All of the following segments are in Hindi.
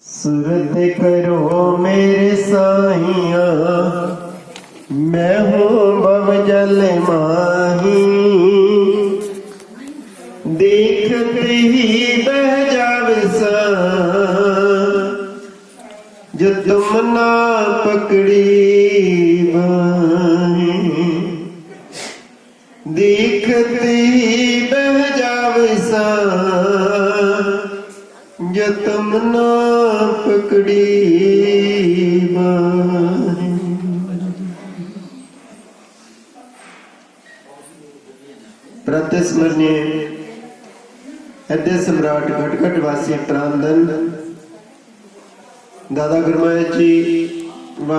सुरत करो मेरे साइया, मैं हूँ भवजल माही। देखते ही बह जावे सा, जो तुम ना पकड़ी बाहीं। देखते ही बह जावे सा, जो तुम ना पकड़ी बाहीं। प्रातस्मरणीय हृदय सम्राट घटघट वासी प्राणधन दादा गुरु महाराज जी व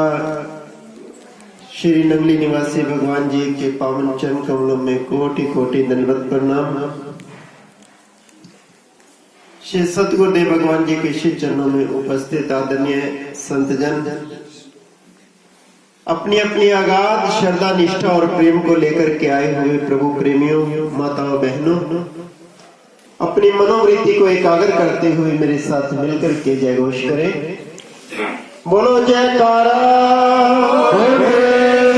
श्री नंगली निवासी भगवान जी के पावन चरण कमलों में कोटि कोटि दंडवत प्रणाम। श्री सतगुरुदेव भगवान जी के श्री चरणों में उपस्थित आदरणीय संतजन अपनी अपनी अगाध श्रद्धा निष्ठा और प्रेम को लेकर के आए हुए प्रभु प्रेमियों, माताओं, बहनों, अपनी मनोवृत्ति को एकाग्र करते हुए मेरे साथ मिलकर के जय घोष करें। बोलो जयकारा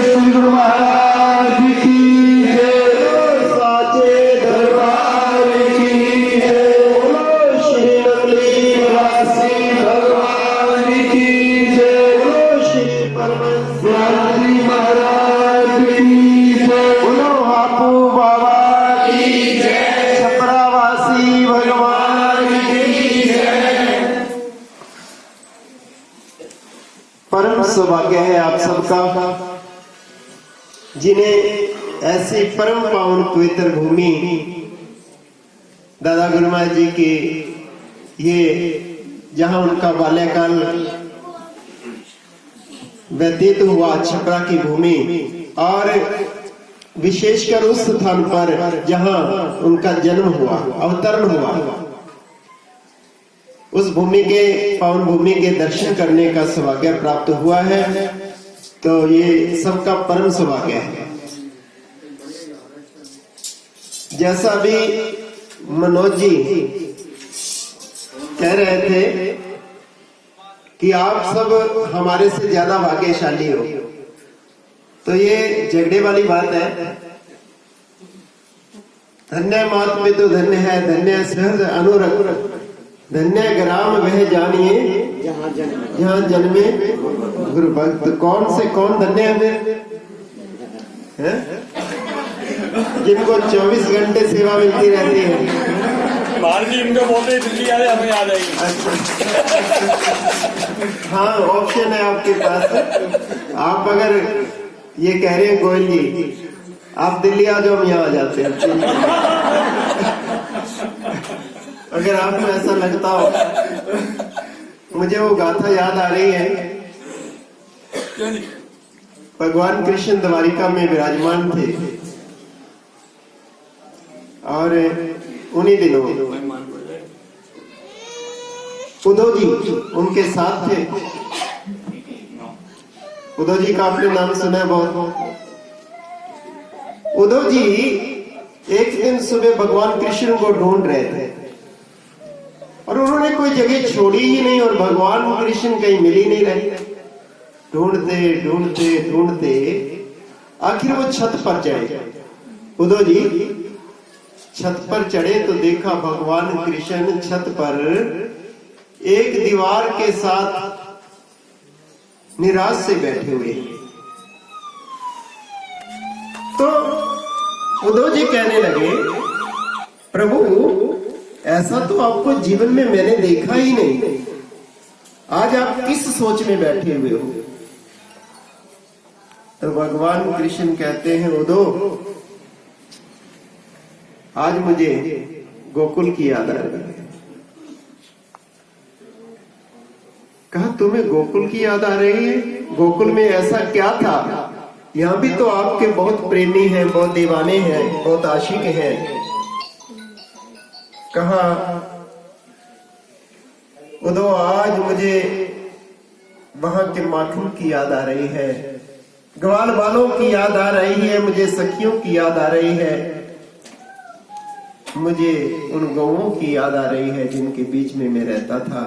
श्री गुरु महाराज की जय, साचे दरबार की जय। बोलो श्री नंगली निवासी भगवान की जय। बोलो श्री परमेश्वर महाराज की जय। बोलो बापू बाबा की जय, छपरावासी भगवान की जय। परम सौभाग्य है आप सबका, जिन्हें ऐसी परम पावन पवित्र भूमि दादा गुरु महाराज जी के ये जहां उनका बाल्यकाल व्यतीत हुआ, छपरा की भूमि, और विशेषकर उस स्थान पर जहां उनका जन्म हुआ, अवतरण हुआ, उस भूमि के पावन भूमि के दर्शन करने का सौभाग्य प्राप्त हुआ है। तो ये सबका परम सौभाग्य है। जैसा भी मनोज जी कह रहे थे कि आप सब हमारे से ज्यादा भाग्यशाली हो, तो ये झगड़े वाली बात है। धन्य मात में तो धन्य है, धन्य सहज अनुरक्त, धन्य ग्राम वह जानिए जहाँ जन्मे गुरु भक्त। कौन से कौन धन्य है? जिनको 24 घंटे सेवा मिलती रहती है। भारती इनको बोलते दिल्ली आ जाए, हमें आ जाएगी। हाँ, ऑप्शन है आपके पास। आप अगर ये कह रहे हैं गोयल जी आप दिल्ली आ जाओ, हम यहाँ आ जाते हैं। अगर आपको ऐसा लगता हो, मुझे वो गाथा याद आ रही है। भगवान कृष्ण द्वारिका में विराजमान थे और उन्हीं दिनों उद्धव जी उनके साथ थे। उद्धव जी का आपने नाम सुना है बहुत। उद्धव जी एक दिन सुबह भगवान कृष्ण को ढूंढ रहे थे और उन्होंने कोई जगह छोड़ी ही नहीं और भगवान कृष्ण कहीं मिल ही नहीं रहे। ढूंढते ढूंढते ढूंढते आखिर वो छत पर चढ़े। उद्धव जी छत पर चढ़े तो देखा भगवान कृष्ण छत पर एक दीवार के साथ निराश से बैठे हुए। तो उद्धव जी कहने लगे, प्रभु ऐसा तो आपको जीवन में मैंने देखा ही नहीं, आज आप किस सोच में बैठे हुए हो? तो भगवान कृष्ण कहते हैं, उद्धव आज मुझे गोकुल की याद आ रही है। कहा तुम्हें गोकुल की याद आ रही है? गोकुल में ऐसा क्या था? यहाँ भी तो आपके बहुत प्रेमी हैं, बहुत दीवाने हैं, बहुत आशिक हैं। कहा उद्धव आज मुझे वहां के माखन की याद आ रही है, ग्वाल बालों की याद आ रही है, मुझे सखियों की याद आ रही है, मुझे उन गौओं की याद आ रही है जिनके बीच में मैं रहता था।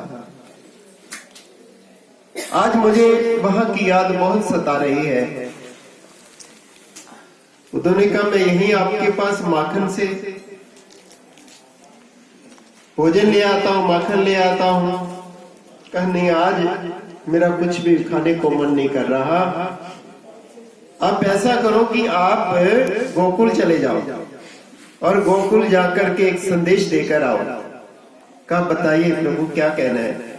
आज मुझे वहां की याद बहुत सता रही है। उन्होंने कहा मैं यहीं आपके पास माखन से भोजन ले आता हूँ, माखन ले आता हूँ। कहा नहीं, आज मेरा कुछ भी खाने को मन नहीं कर रहा। आप ऐसा करो कि आप गोकुल चले जाओ और गोकुल जाकर के एक संदेश देकर आओ। कहा बताइए प्रभु क्या कहना है।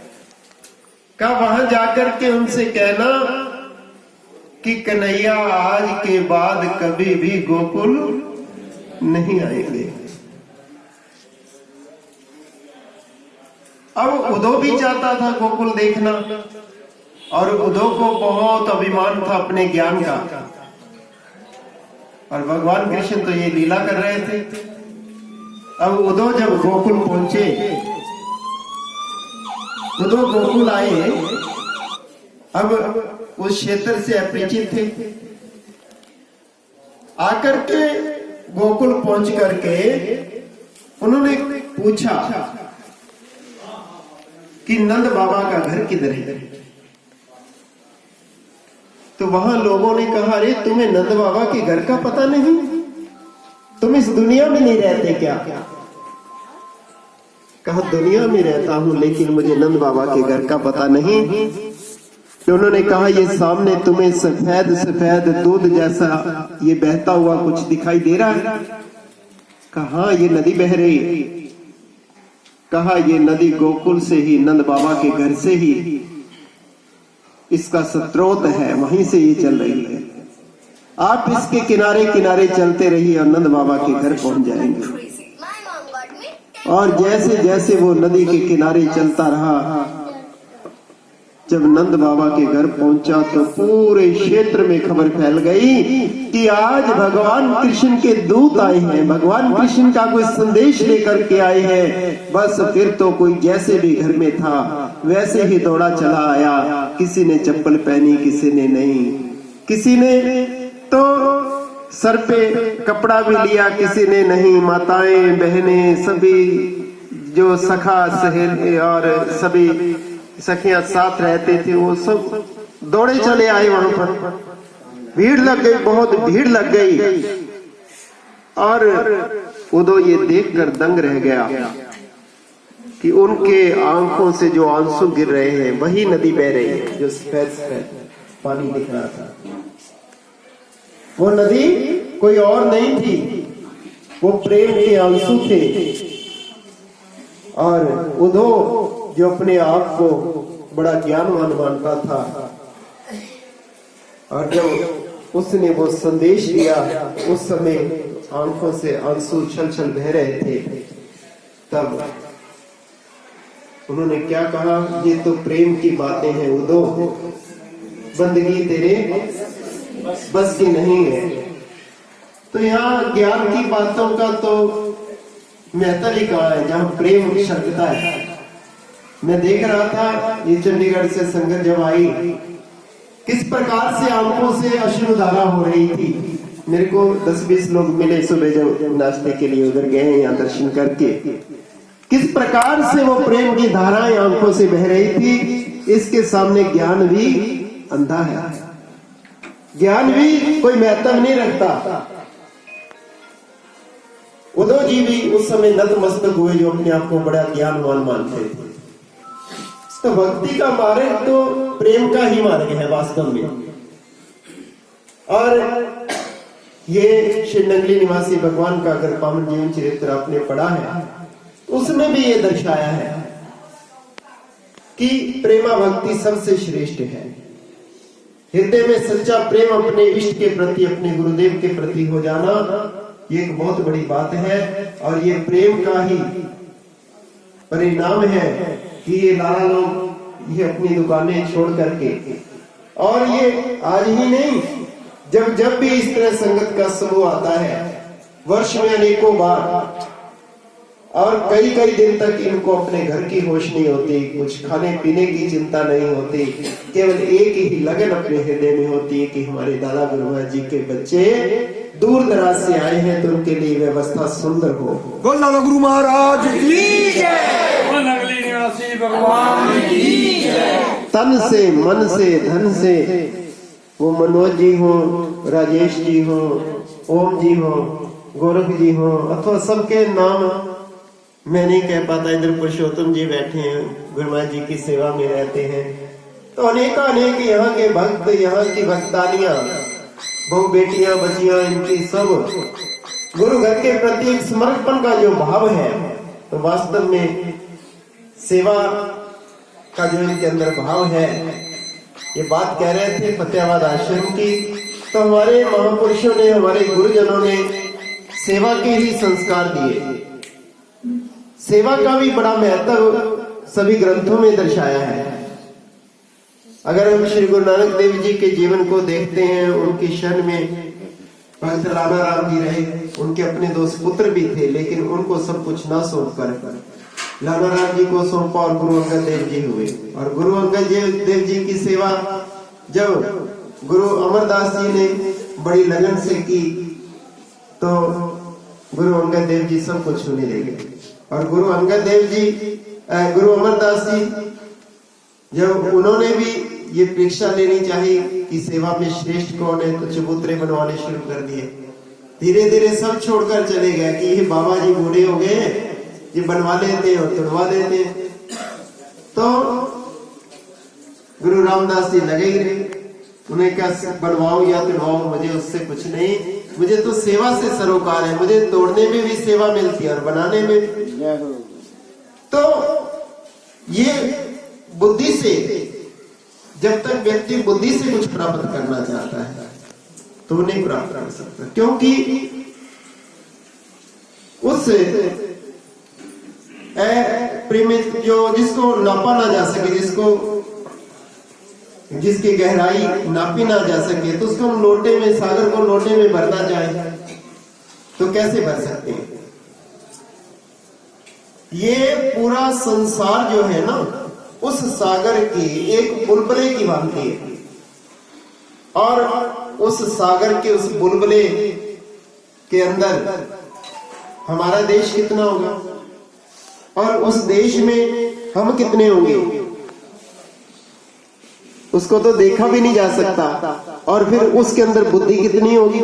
कहा वहां जाकर के उनसे कहना कि कन्हैया आज के बाद कभी भी गोकुल नहीं आएंगे। अब उद्धव भी चाहता था गोकुल देखना, और उद्धव को बहुत अभिमान था अपने ज्ञान का, और भगवान कृष्ण तो ये लीला कर रहे थे। अब उद्धव जब गोकुल पहुंचे, उद्धव गोकुल आए, अब उस क्षेत्र से अपरिचित थे। आकर के गोकुल पहुंच करके उन्होंने पूछा कि नंद बाबा का घर किधर है। तो वहां लोगों ने कहा अरे तुम्हें नंद बाबा के घर का पता नहीं, तुम इस दुनिया में नहीं रहते क्या। कहा दुनिया में रहता हूं लेकिन मुझे नंद बाबा के घर का पता नहीं। तो उन्होंने कहा ये सामने तुम्हें सफेद सफेद दूध जैसा ये बहता हुआ कुछ दिखाई दे रहा है। कहा ये नदी बह रही है। कहा ये नदी गोकुल से ही, नंद बाबा के घर से ही इसका स्रोत है, वहीं से ये चल रही है। आप इसके किनारे किनारे चलते रहिए और नंद बाबा के घर पहुंच जाएंगे। और जैसे जैसे वो नदी के किनारे चलता रहा, जब नंद बाबा के घर पहुंचा तो पूरे क्षेत्र में खबर फैल गई कि आज भगवान कृष्ण के दूत आए हैं, भगवान कृष्ण का कोई संदेश लेकर के आए हैं। बस फिर तो कोई जैसे भी घर में था वैसे ही दौड़ा चला आया। किसी ने चप्पल पहनी, किसी ने नहीं, किसी ने तो सर पे कपड़ा भी लिया, किसी ने नहीं। माताएं बहनें सभी जो सखा सहेली और सभी सखियां साथ रहते थे वो सब दौड़े चले आए। वहां पर भीड़ लग गई, बहुत भीड़ लग गई। और उद्धव ये देखकर दंग रह गया कि उनके आंखों से जो आंसू गिर रहे हैं वही नदी बह रही है जो सफेद सफेद पानी दिख रहा था। वो नदी कोई और नहीं थी, वो प्रेम के आंसू थे। और उद्धव जो अपने आप को बड़ा ज्ञानवान मानता था, और जब उसने वो संदेश दिया उस समय आंखों से आंसू छल छल बह रहे थे। तब उन्होंने क्या कहा, ये तो प्रेम की बातें हैं उद्धव, बंदगी तेरे बस की नहीं है। तो यहाँ ज्ञान की बातों का तो महत्व ही कहा है जहाँ प्रेम शक्तिता है। मैं देख रहा था ये चंडीगढ़ से संगत जब आई, किस प्रकार से आंखों से अश्रुधारा हो रही थी। मेरे को 10-20 लोग मिले सुबह जब नाश्ते के लिए उधर गए यहाँ दर्शन करके। किस प्रकार से वो प्रेम की धाराएं आंखों से बह रही थी। इसके सामने ज्ञान भी अंधा है, ज्ञान भी कोई महत्व नहीं रखता। उद्धव जी भी उस समय नतमस्तक हुए जो अपने आप को बड़ा ज्ञानवान मानते थे। तो भक्ति का मार्ग तो प्रेम का ही मार्ग है वास्तव में। और ये श्री नंगली निवासी भगवान का अगर पावन जीवन चरित्र आपने पढ़ा है, उसमें भी ये दर्शाया है कि प्रेमा भक्ति सबसे श्रेष्ठ है। हृदय में सच्चा प्रेम अपने इष्ट के प्रति, अपने गुरुदेव के प्रति हो जाना, ये एक बहुत बड़ी बात है। और ये प्रेम का ही परिणाम है कि ये लाला लोग ये अपनी दुकानें छोड़ करके, और ये आज ही नहीं, जब जब भी इस तरह संगत का समूह आता है वर्ष में अनेकों बार, और कई कई दिन तक इनको अपने घर की होश नहीं होती, कुछ खाने पीने की चिंता नहीं होती, केवल एक ही लगन अपने हृदय में होती है कि हमारे दादा गुरुमा जी के बच्चे दूर दराज से आए हैं तो उनके लिए व्यवस्था सुंदर हो। बोल दादा गुरु महाराज की जय, नगली निवासी भगवान की जय। तन से, मन से, धन से, वो मनोज जी हो, राजेश जी हो, ओम जी हो, गोरख जी हो, अथवा सबके नाम मैं नहीं कह पाता। इधर पुरुषोत्तम जी बैठे हैं, गुरुमा जी की सेवा में रहते हैं। तो अनेक यहाँ के भक्त, यहाँ की भक्तानियां, बहु बेटियां, बचियां, इनकी सब गुरु घर के प्रति एक समर्पण का जो भाव है, तो वास्तव में सेवा का जो इनके अंदर भाव है, ये बात कह रहे थे फतेहाबाद आश्रम की। तो हमारे महापुरुषों ने, हमारे गुरुजनों ने सेवा के ही संस्कार दिए। सेवा का भी बड़ा महत्व सभी ग्रंथों में दर्शाया है। अगर हम श्री गुरु नानक देव जी के जीवन को देखते हैं, उनकी शरण में भक्त लाला राम जी रहे, उनके अपने 2 पुत्र भी थे, लेकिन उनको सब कुछ ना सौंप कर लाला राम जी को सौंपा और गुरु अंगद देव जी हुए। और गुरु अंगद देव जी की सेवा जब गुरु अमरदास जी ने बड़ी लगन से की, तो गुरु अंगद देव जी सब कुछ सुने लगे। और गुरु अंगद देव जी, गुरु अमरदास जी, जब उन्होंने भी ये परीक्षा लेनी चाहिए कि सेवा में श्रेष्ठ कौन है, तो चबूतरे बनवाने शुरू कर दिए। धीरे धीरे सब छोड़कर चले गए कि ये बाबा जी बूढ़े हो गए, ये बनवा लेते और तुड़वा देते। तो गुरु रामदास जी लगे ही रहे। उन्हें क्या बनवाओ या तुड़वाओ, मुझे उससे कुछ नहीं, मुझे तो सेवा से सरोकार है। मुझे तोड़ने में भी सेवा मिलती है और बनाने में भी। तो ये बुद्धि से, जब तक व्यक्ति बुद्धि से कुछ प्राप्त करना चाहता है तो नहीं प्राप्त कर सकता, क्योंकि उस प्रेमित जो जिसको नापा ना जा सके, जिसकी गहराई नापी ना जा सके, तो उसको हम लोटे में, सागर को लोटे में भरना चाहे तो कैसे भर सकते हैं? ये पूरा संसार जो है ना, उस सागर की एक बुलबुले की भांति है। और उस सागर के, उस बुलबुले के अंदर हमारा देश कितना होगा और उस देश में हम कितने होंगे, उसको तो देखा भी नहीं जा सकता। और फिर उसके अंदर बुद्धि कितनी होगी।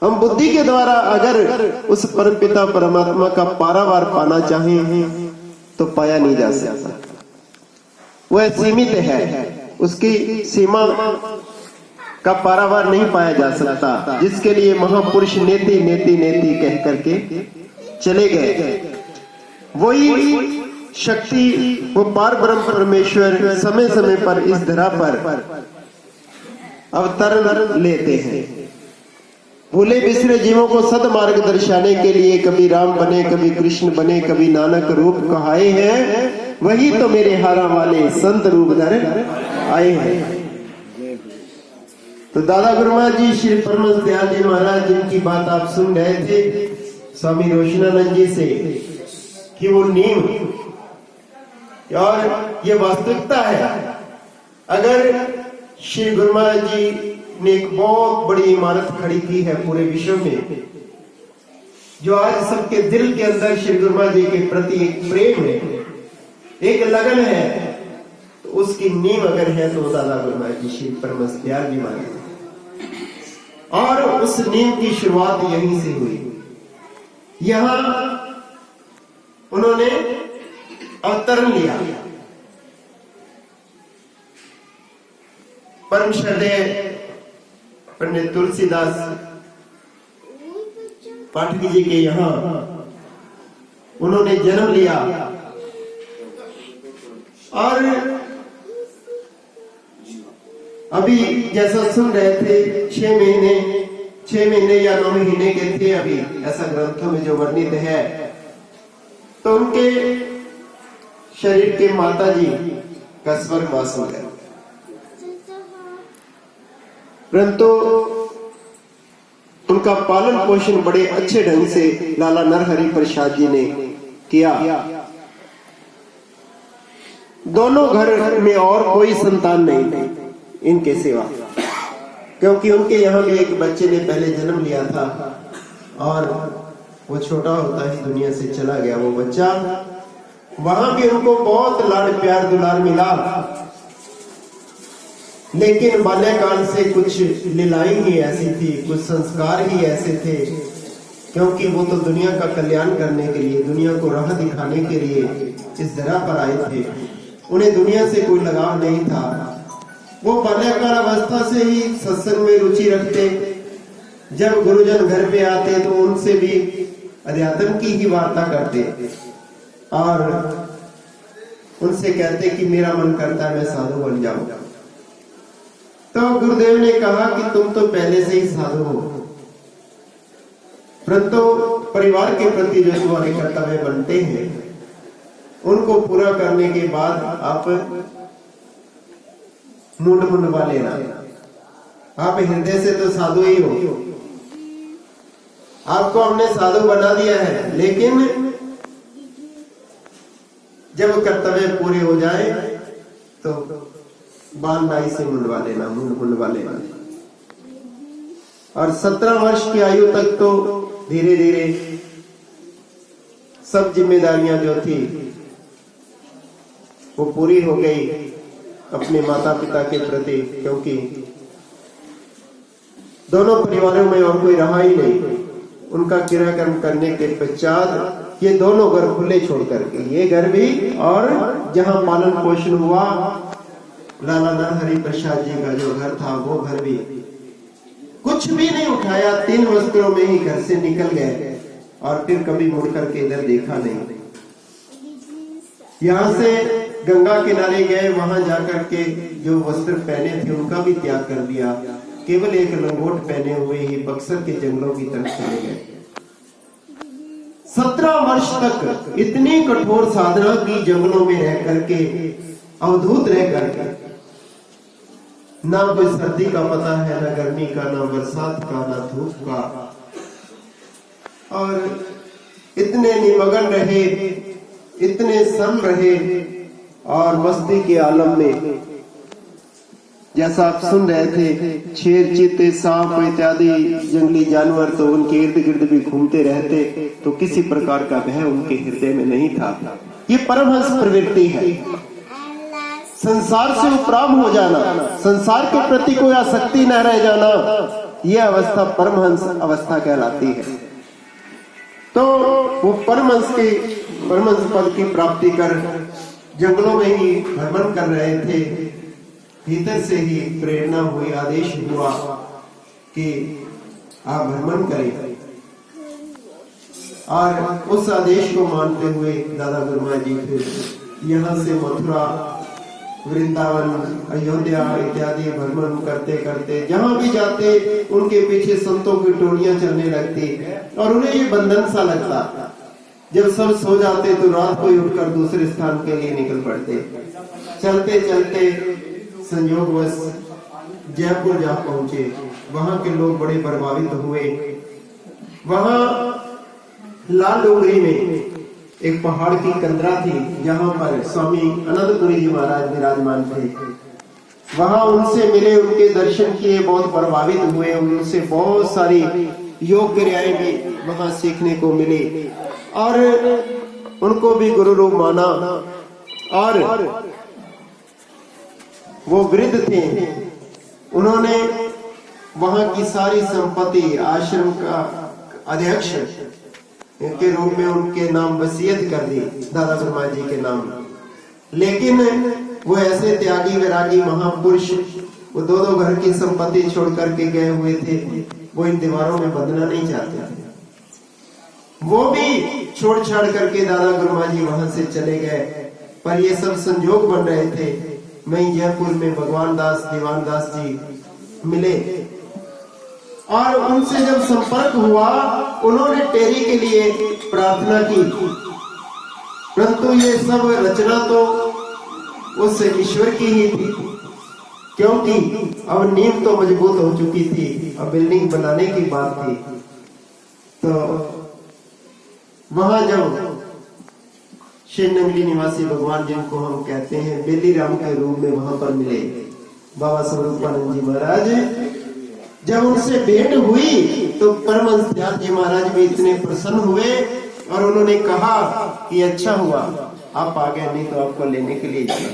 हम बुद्धि के द्वारा अगर उस परमपिता परमात्मा का पारावार पाना चाहें तो पाया नहीं जा सकता। वह सीमित है, उसकी सीमा का पारावार नहीं पाया जा सकता, जिसके लिए महापुरुष नेति नेति नेति कह करके चले गए। वही शक्ति, वो पार ब्रह्म परमेश्वर समय समय पर इस धरा पर अवतरण लेते हैं। भूले बिसरे जीवों को सदमार्ग दर्शाने के लिए कभी राम बने, कभी कृष्ण बने, कभी नानक रूप कहाए हैं। वही तो मेरे हारा वाले संत रूप धर आए हैं। तो दादा गुरुमा जी, श्री परमहंस दयाल जी महाराज, जिनकी बात आप सुन रहे थे स्वामी रोशनानंद जी से, कि वो नींव और ये वास्तविकता है। अगर श्री गुरुमा जी ने एक बहुत बड़ी इमारत खड़ी की है पूरे विश्व में, जो आज सबके दिल के अंदर श्री गुरुमा जी के प्रति एक प्रेम है, एक लगन है, तो उसकी नींव अगर है तो दादा गुरुमा जी श्री परमहंस दयाल जी महाराज। और उस नींव की शुरुआत यहीं से हुई। यहां उन्होंने अवतरण लिया। परम श्रद्धेय पंडित तुलसीदास पाठक जी के यहाँ उन्होंने जन्म लिया। और अभी जैसा सुन रहे थे 6 महीने या 9 महीने के थे अभी, ऐसा ग्रंथों में जो वर्णित है। तो उनके शरीर के माता जी का स्वर्गवास हो गया, परंतु उनका पालन पोषण बड़े अच्छे ढंग से लाला नरहरि प्रसाद जी ने किया। दोनों घर में और कोई संतान नहीं इनके सिवा, क्योंकि उनके यहाँ भी एक बच्चे ने पहले जन्म लिया था और वो छोटा होता ही दुनिया से चला गया वो बच्चा। वहां भी उनको बहुत लाड़ प्यार दुलार मिला, लेकिन बाल्यकाल से कुछ लीलाएं ही ऐसी थी, कुछ संस्कार ही ऐसे थे, क्योंकि वो तो दुनिया का कल्याण करने के लिए, दुनिया को राह दिखाने के लिए इस धरा पर आए थे। उन्हें दुनिया से कोई लगाव नहीं था। वो बाल्यकाल अवस्था से ही सत्संग में रुचि रखते। जब गुरुजन घर पे आते तो उनसे भी अध्यात्म की ही वार्ता करते और उनसे कहते कि मेरा मन करता है मैं साधु बन जाऊं। तो गुरुदेव ने कहा कि तुम तो पहले से ही साधु हो, परंतु परिवार के प्रति जो तुम्हारे कर्तव्य बनते हैं उनको पूरा करने के बाद आप मुंड मुंडवा लेना। आप हृदय से तो साधु ही हो, आपको हमने साधु बना दिया है, लेकिन जब कर्तव्य पूरे हो जाए तो बाल नाई से मुंडवा लेना, मुंड मुंडवा लेना। और 17 वर्ष की आयु तक तो धीरे धीरे सब जिम्मेदारियां जो थी वो पूरी हो गई अपने माता पिता के प्रति, क्योंकि दोनों परिवारों में और कोई रहा ही नहीं। उनका क्रियाक्रम करने के पश्चात ये दोनों घर खुले छोड़ करके, ये घर भी और जहां पालन पोषण हुआ लाला नरहरि प्रसाद जी का जो घर था वो घर भी, कुछ भी नहीं उठाया, 3 वस्त्रों में ही घर से निकल गए और फिर कभी मुड़ करके इधर देखा नहीं। यहाँ से गंगा किनारे गए, वहां जाकर के जो वस्त्र पहने थे उनका भी त्याग कर दिया, केवल एक लंगोट पहने हुए ही बक्सर के जंगलों की तरफ चले गए। 17 वर्ष तक इतनी कठोर साधना की, जंगलों में रह करके, अवधूत रह करके, ना कोई सर्दी का पता है, ना गर्मी का, ना बरसात का, ना धूप का, और इतने निमग्न रहे, इतने सम रहे और मस्ती के आलम में, जैसा आप सुन रहे थे, शेर, चीते, सांप इत्यादि जंगली जानवर तो उनके इर्द गिर्द भी घूमते रहते, तो किसी प्रकार का भय उनके हृदय में नहीं था। ये परमहंस प्रवृत्ति है, संसार से उपराम हो जाना, संसार के प्रति कोई आसक्ति न रह जाना, यह अवस्था परमहंस अवस्था कहलाती है। तो वो परमहंस पद की प्राप्ति कर जंगलों में ही भ्रमण कर रहे थे। भीतर से ही प्रेरणा हुई, आदेश हुआ कि आप भ्रमण करें, और उस आदेश को मानते हुए दादा गुरुमा जी फिर यहाँ से मथुरा, वृंदावन, अयोध्या इत्यादि भ्रमण करते करते जहां भी जाते उनके पीछे संतों की टोलियां चलने लगती और उन्हें ये बंधन सा लगता। जब सब सो जाते तो रात को ही उठकर दूसरे स्थान के लिए निकल पड़ते। चलते चलते संयोगवश जयपुर जा पहुंचे। वहां के लोग बड़े प्रभावित हुए। वहां लाल डोंगरी में एक पहाड़ की कंदरा थी जहां पर स्वामी अनंतपुरी जी महाराज विराजमान थे। वहां उनसे मिले, उनके दर्शन किए, बहुत प्रभावित हुए। उनसे बहुत सारी योग क्रियाएं भी वहां सीखने को मिली और उनको भी गुरु रूप माना। और वो वृद्ध थे, उन्होंने वहां की सारी संपत्ति आश्रम का अध्यक्ष इनके रूप में उनके नाम वसीयत कर दी, दादा गुरुमा जी के नाम। लेकिन वो ऐसे त्यागी वैरागी महापुरुष, वो दो घर की संपत्ति छोड़ करके गए हुए थे। वो इन दीवारों में बंधना नहीं चाहते थे। वो भी छोड़ छाड़ करके दादा गुरुमा जी वहां से चले गए। पर ये सब संजोग बन रहे थे। वहीं जयपुर में भगवान दास, दीवान दास जी मिले और उनसे जब संपर्क हुआ, उन्होंने टेरी के लिए प्रार्थना की। परंतु ये सब रचना तो उस ईश्वर की ही थी, क्योंकि अब नींव तो मजबूत हो चुकी थी, अब बिल्डिंग बनाने की बात थी। तो वहां जब शिवनगरी निवासी भगवान जिनको हम कहते हैं बेली राम के रूप में वहां पर मिले बाबा स्वरूपानंद जी महाराज, जब उनसे भेंट हुई तो परमहंस दयाल जी महाराज भी इतने प्रसन्न हुए और उन्होंने कहा कि अच्छा हुआ आप आ गए, नहीं तो आपको लेने के लिए जाना।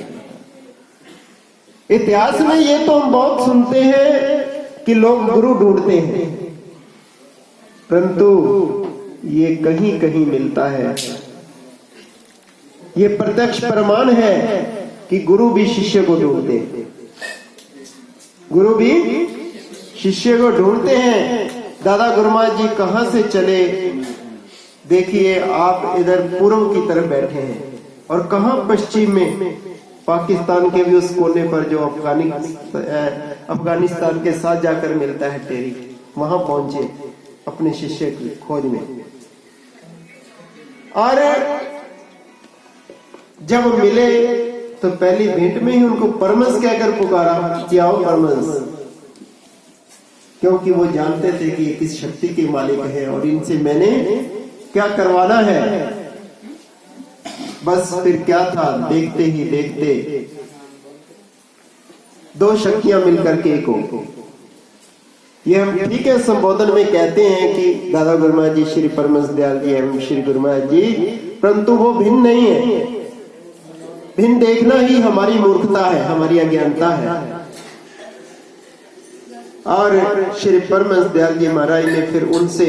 इतिहास में ये तो हम बहुत सुनते हैं कि लोग गुरु ढूंढते हैं, परंतु ये कहीं कहीं मिलता है। ये प्रत्यक्ष प्रमाण है कि गुरु भी शिष्य को ढूंढते हैं, गुरु भी शिष्य को ढूंढते हैं। दादा गुरुमहाराज जी कहां से चले? देखिए, आप इधर पूर्व की तरफ बैठे हैं और कहां पश्चिम में, पाकिस्तान के भी उस कोने पर जो अफगानिस्तान के साथ जाकर मिलता है टेरी, वहां पहुंचे अपने शिष्य की खोज में। और जब मिले तो पहली भेंट में ही उनको परमंश कहकर पुकारा कि आओ परमंश, क्योंकि वो जानते थे कि ये किस शक्ति के मालिक है और इनसे मैंने क्या करवाना है। बस फिर क्या था, देखते ही देखते दो शक्तियां मिलकर के एक हो। ये हम ठीक है संबोधन में कहते हैं कि दादा गुरुमहाराज जी, श्री परमहंस दयाल जी एवं श्री गुरुमहाराज जी, परंतु वो भिन्न नहीं है। भिन्न देखना ही हमारी मूर्खता है, हमारी अज्ञानता है। और श्री परमहंस दयाल जी महाराज ने फिर उनसे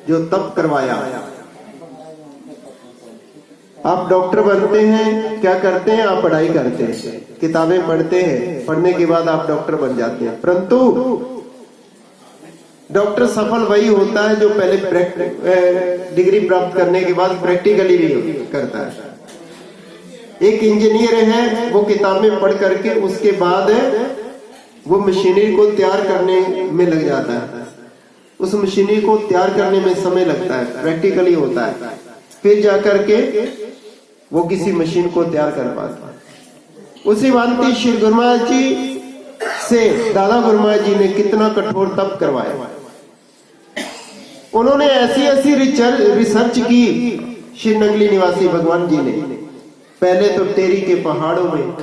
जो तप करवाया, आप डॉक्टर बनते हैं, क्या करते हैं? आप पढ़ाई करते हैं, किताबें पढ़ते हैं, पढ़ने के बाद आप डॉक्टर बन जाते हैं। परंतु डॉक्टर सफल वही होता है जो पहले डिग्री प्राप्त करने के बाद प्रैक्टिकली भी करता है। एक इंजीनियर है, वो किताबें पढ़ करके उसके बाद वो मशीनरी को तैयार करने में लग जाता है। उस मशीनरी को तैयार करने में समय लगता है, प्रैक्टिकली होता है, फिर जाकर के वो किसी मशीन को तैयार कर पाता है। उसी भांति श्री गुरुमहाराज जी से दादा गुरुमहाराज जी ने कितना कठोर तप करवाया। उन्होंने ऐसी ऐसी रिसर्च की श्री नंगली निवासी भगवान जी ने, पहले तो टेरी के पहाड़ों में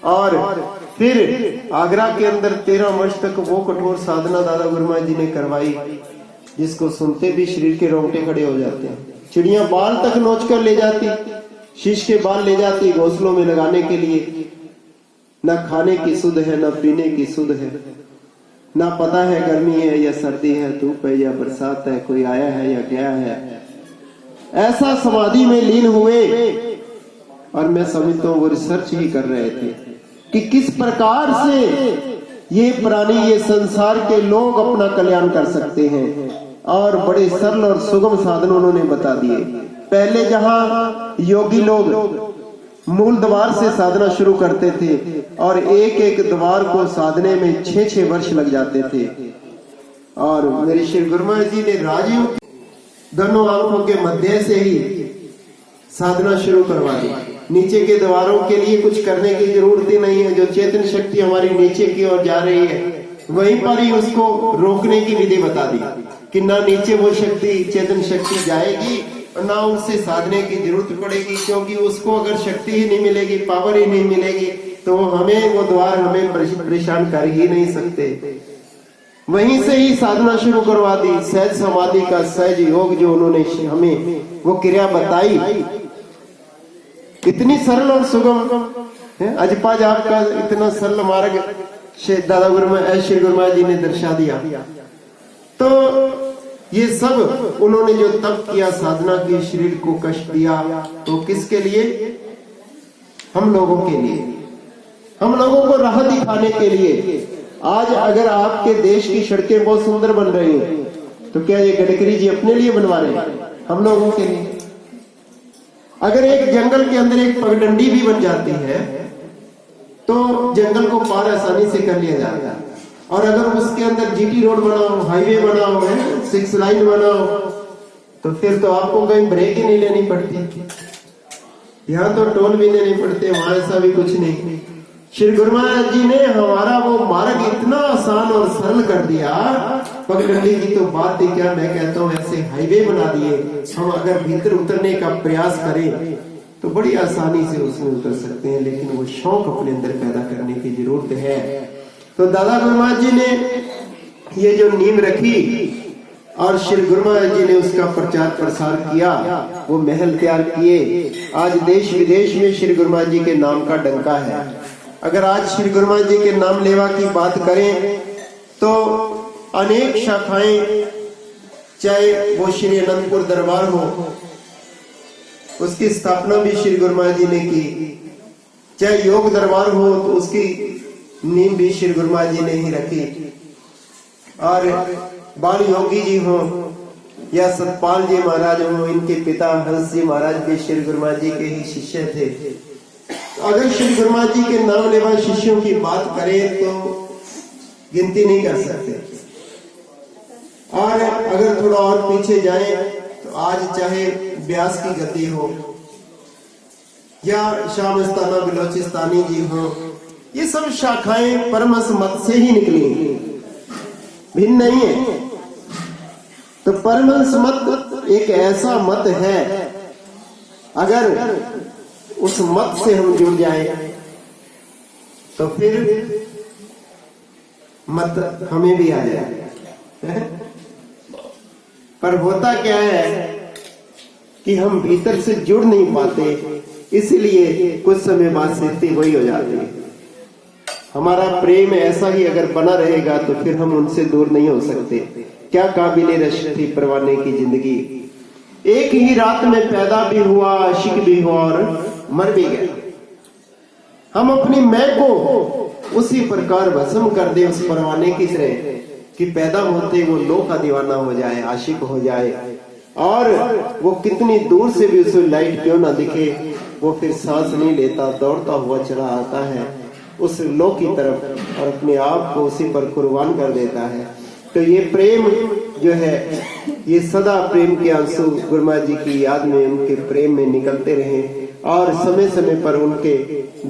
और फिर आगरा के अंदर 13 वर्ष तक वो कठोर साधना दादा गुरुमहाराज जी ने करवाई, जिसको सुनते भी शरीर के रोंगटे खड़े हो जाते हैं। चिड़िया बाल तक नोच कर ले जाती, शीश के बाल ले जाती घोंसलों में लगाने के लिए। ना खाने की सुध है, ना पीने की सुध है, ना पता है गर्मी है या सर्दी है, धूप है या बरसात है, कोई आया है या गया है। ऐसा समाधि में लीन हुए और मैं समझता हूँ वो रिसर्च ही कर रहे थे कि किस प्रकार से ये प्राणी, ये संसार के लोग अपना कल्याण कर सकते हैं। और बड़े सरल और सुगम साधन उन्होंने बता दिए। पहले जहां योगी लोग मूल द्वार से साधना शुरू करते थे और एक एक द्वार को साधने में 6-6 वर्ष लग जाते थे, और मेरे श्री गुरुमहाराज जी ने राजयोग दोनों आंखों के मध्य से ही साधना शुरू करवा दी। नीचे के द्वारों के लिए कुछ करने की जरूरत ही नहीं है। जो चेतन शक्ति हमारी नीचे की ओर जा रही है, वहीं पर ही उसको रोकने की विधि बता दी कि ना नीचे वो शक्ति, चेतन शक्ति जाएगी और ना उससे साधने की जरूरत पड़ेगी, क्योंकि उसको अगर शक्ति ही नहीं मिलेगी, पावर ही नहीं मिलेगी, तो हमें वो द्वार हमें परेशान कर ही नहीं सकते। वहीं से ही साधना शुरू करवा दी। सहज समाधि का सहज योग जो उन्होंने हमें वो क्रिया बताई, कितनी सरल और सुगम है। अजपाज आपका इतना सरल मार्ग दादा श्री गुरुमहाराज जी ने दर्शा दिया। तो ये सब उन्होंने जो तप किया, साधना की, शरीर को कष्ट दिया, तो किसके लिए? हम लोगों के लिए, हम लोगों को राह दिखाने के लिए। आज अगर आपके देश की सड़कें बहुत सुंदर बन रही हैं, तो क्या ये गडकरी जी अपने लिए बनवा रहे हैं? हम लोगों के लिए। अगर एक जंगल के अंदर एक पगडंडी भी बन जाती है तो जंगल को पार आसानी से कर लिया जाता है। और अगर उसके अंदर जीटी रोड बनाओ, हाईवे बनाओ, 6 लाइन बनाओ, तो फिर तो आपको कहीं ब्रेक ही नहीं लेनी पड़ती। यहाँ तो टोल भी देने पड़ते, वहां ऐसा भी कुछ नहीं। श्री गुरु महाराज जी ने हमारा वो मार्ग इतना आसान और सरल कर दिया। पगडंडी की तो बात ही क्या, मैं कहता हूँ ऐसे हाईवे बना दिए। हम अगर भीतर उतरने का प्रयास करें तो बड़ी आसानी से उसमें उतर सकते हैं, लेकिन वो शौक अपने अंदर पैदा करने की जरूरत है। तो दादा गुरु महाराज जी ने ये जो नींव रखी और श्री गुरु महाराज जी ने उसका प्रचार प्रसार किया, वो महल तैयार किए। आज देश विदेश में श्री गुरु महाराज जी के नाम का डंका है। अगर आज श्री गुरु महाराज जी के नाम लेवा की बात करें तो अनेक शाखाएं, चाहे वो श्री अनंतपुर दरबार हो, उसकी स्थापना भी श्री गुरु महाराज जी ने की, चाहे योग दरबार हो तो उसकी नींव भी श्री गुरु महाराज जी ने ही रखी, और बाल योगी जी हो या सतपाल जी महाराज हो, इनके पिता हंस जी महाराज भी श्री गुरु महाराज जी के ही शिष्य थे। अगर श्री गुरु महाराज जी के नाम लेवा शिष्यों की बात करें तो गिनती नहीं कर सकते। और अगर थोड़ा और पीछे जाएं तो आज चाहे व्यास की गति हो या शामस्ताना बिलोचिस्तानी जी हो, ये सब शाखाएं परमहंस मत से ही निकली, भिन्न नहीं है। तो परमहंस मत एक ऐसा मत है, अगर उस मत से हम जुड़ जाएं तो फिर मत हमें भी आ जाए। पर होता क्या है कि हम भीतर से जुड़ नहीं पाते, इसलिए कुछ समय बाद स्थिति वही हो जाती है। हमारा प्रेम ऐसा ही अगर बना रहेगा तो फिर हम उनसे दूर नहीं हो सकते। क्या काबिले रश थी परवाने की जिंदगी, एक ही रात में पैदा भी हुआ, आशिक भी हुआ और मर भी गया। हम अपनी मैं को उसी प्रकार भस्म कर दे उस परवाने की तरह कि पैदा होते वो लो का दीवाना हो जाए, आशिक हो जाए, और वो कितनी दूर से भी उसे लाइट क्यों ना दिखे, वो फिर सांस नहीं लेता, दौड़ता हुआ चला आता है उस लो की तरफ और अपने आप को उसी पर कुर्बान कर देता है। तो ये प्रेम जो है, ये सदा प्रेम के आंसू गुरु महाराज जी की याद में, उनके प्रेम में निकलते रहे, और समय समय पर उनके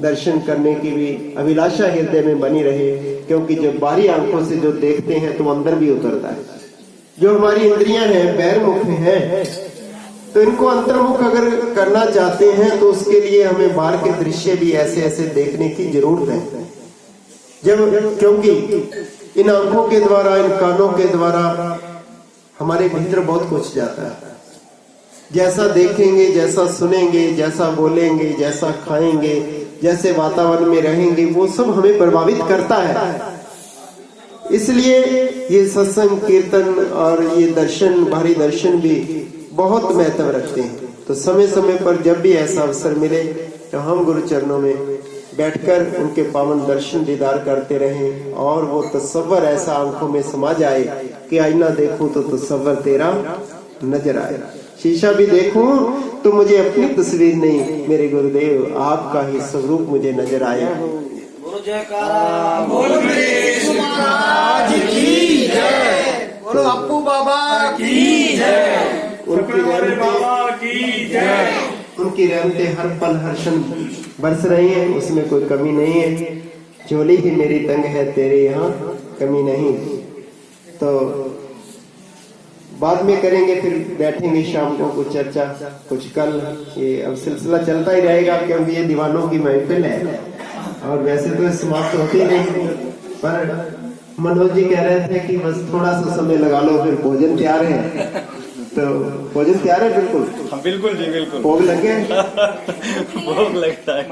दर्शन करने की भी अभिलाषा हृदय में बनी रहे। क्योंकि जब बाहरी आंखों से जो देखते हैं तो अंदर भी उतरता है। जो हमारी इंद्रियां हैं, बैरमुख हैं, तो इनको अंतर्मुख अगर करना चाहते हैं तो उसके लिए हमें बाहर के दृश्य भी ऐसे ऐसे देखने की जरूरत है। क्योंकि इन आंखों के द्वारा, इन कानों के द्वारा हमारे भीतर बहुत कुछ जाता है। जैसा देखेंगे, जैसा सुनेंगे, जैसा बोलेंगे, जैसा खाएंगे, जैसे वातावरण में रहेंगे, वो सब हमें प्रभावित करता है। इसलिए ये सत्संग, कीर्तन और ये दर्शन, बाहरी दर्शन भी बहुत महत्व रखते हैं। तो समय समय पर जब भी ऐसा अवसर मिले तो हम गुरु चरणों में बैठकर उनके पावन दर्शन दीदार करते रहें, और वो तस्वर ऐसा आंखों में समा जाए कि आईना देखूं तो तस्वर तेरा नजर आए, शीशा भी देखूं तो मुझे अपनी तस्वीर नहीं, मेरे गुरुदेव आपका ही स्वरूप मुझे नजर आए। बोलो जयकारा, बोलो गणेश महाराज की जय, बोलो अप्पू बाबा की जय, उनकी बाबा की जय। उनकी रहमतें हर पल हर क्षण बरस रही हैं, उसमें कोई कमी नहीं है। झोली ही मेरी तंग है, तेरे यहाँ कमी नहीं। तो बाद में करेंगे, फिर बैठेंगे शाम को कुछ चर्चा, कुछ कल, ये अब सिलसिला चलता ही रहेगा क्योंकि ये दीवानों की महफिल है। और वैसे तो समाप्त होती नहीं, पर मनोज जी कह रहे थे कि बस थोड़ा सा समय लगा लो, फिर भोजन तैयार है। तो भोजन तैयार है? बिल्कुल बिल्कुल जी, बिल्कुल। भोग लग गया? भोग लगता है।